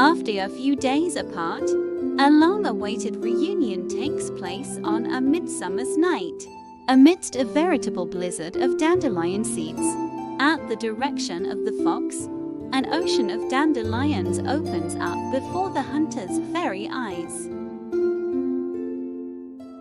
After a few days apart, a long-awaited reunion takes place on a midsummer's night, amidst a veritable blizzard of dandelion seeds. At the direction of the fox, an ocean of dandelions opens up before the hunter's very eyes.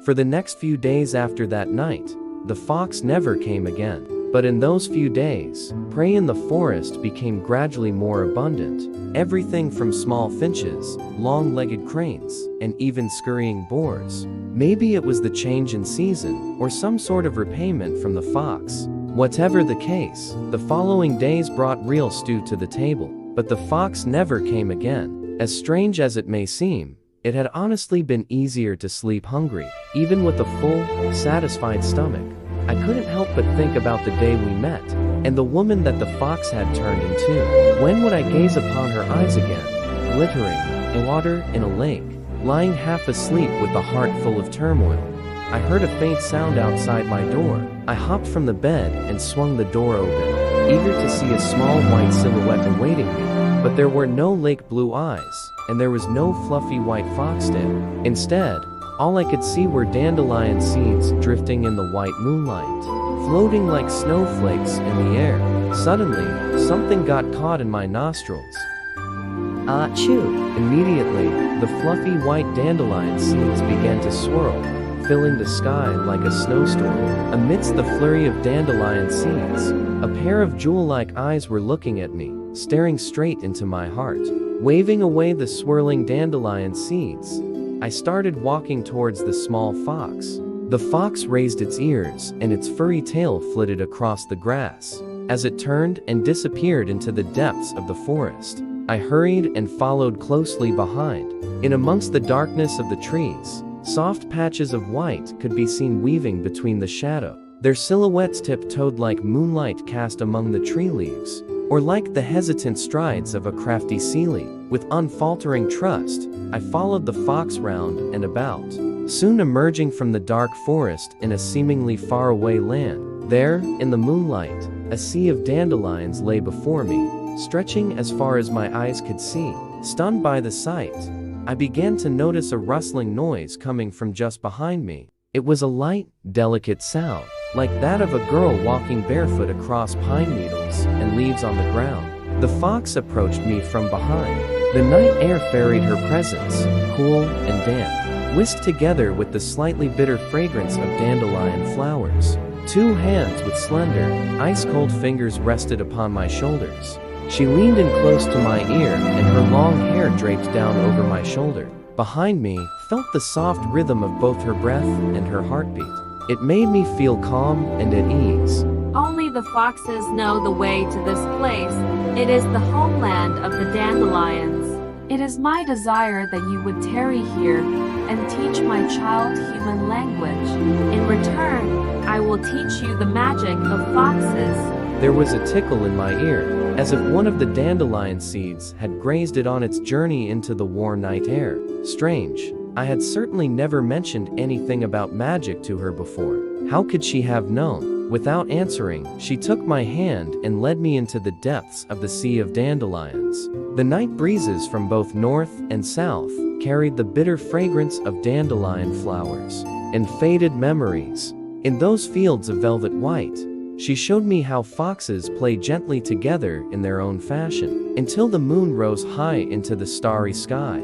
For the next few days after that night, the fox never came again. But in those few days, prey in the forest became gradually more abundant. Everything from small finches, long-legged cranes, and even scurrying boars. Maybe it was the change in season, or some sort of repayment from the fox. Whatever the case, the following days brought real stew to the table. But the fox never came again. As strange as it may seem, it had honestly been easier to sleep hungry, even with a full, satisfied stomach. I couldn't help but think about the day we met, and the woman that the fox had turned into. When would I gaze upon her eyes again, glittering, in water in a lake, lying half asleep with a heart full of turmoil? I heard a faint sound outside my door. I hopped from the bed and swung the door open, eager to see a small white silhouette awaiting me. But there were no lake blue eyes, and there was no fluffy white foxtail. Instead, all I could see were dandelion seeds drifting in the white moonlight, floating like snowflakes in the air. Suddenly, something got caught in my nostrils. Achoo! Immediately, the fluffy white dandelion seeds began to swirl, filling the sky like a snowstorm. Amidst the flurry of dandelion seeds, a pair of jewel-like eyes were looking at me, staring straight into my heart. Waving away the swirling dandelion seeds, I started walking towards the small fox. The fox raised its ears, and its furry tail flitted across the grass. As it turned and disappeared into the depths of the forest, I hurried and followed closely behind. In amongst the darkness of the trees, soft patches of white could be seen weaving between the shadow. Their silhouettes tiptoed like moonlight cast among the tree leaves, or like the hesitant strides of a crafty sealy. With unfaltering trust, I followed the fox round and about, soon emerging from the dark forest in a seemingly faraway land. There, in the moonlight, a sea of dandelions lay before me, stretching as far as my eyes could see. Stunned by the sight, I began to notice a rustling noise coming from just behind me. It was a light, delicate sound, like that of a girl walking barefoot across pine needles and leaves on the ground. The fox approached me from behind. The night air ferried her presence, cool and damp, whisked together with the slightly bitter fragrance of dandelion flowers. Two hands with slender, ice-cold fingers rested upon my shoulders. She leaned in close to my ear, and her long hair draped down over my shoulder. Behind me, felt the soft rhythm of both her breath and her heartbeat. It made me feel calm and at ease. Only the foxes know the way to this place. It is the homeland of the dandelions. It is my desire that you would tarry here and teach my child human language. In return, I will teach you the magic of foxes. There was a tickle in my ear, as if one of the dandelion seeds had grazed it on its journey into the warm night air. Strange. I had certainly never mentioned anything about magic to her before. How could she have known? Without answering, she took my hand and led me into the depths of the sea of dandelions. The night breezes from both north and south carried the bitter fragrance of dandelion flowers and faded memories. In those fields of velvet white, she showed me how foxes play gently together in their own fashion, until the moon rose high into the starry sky.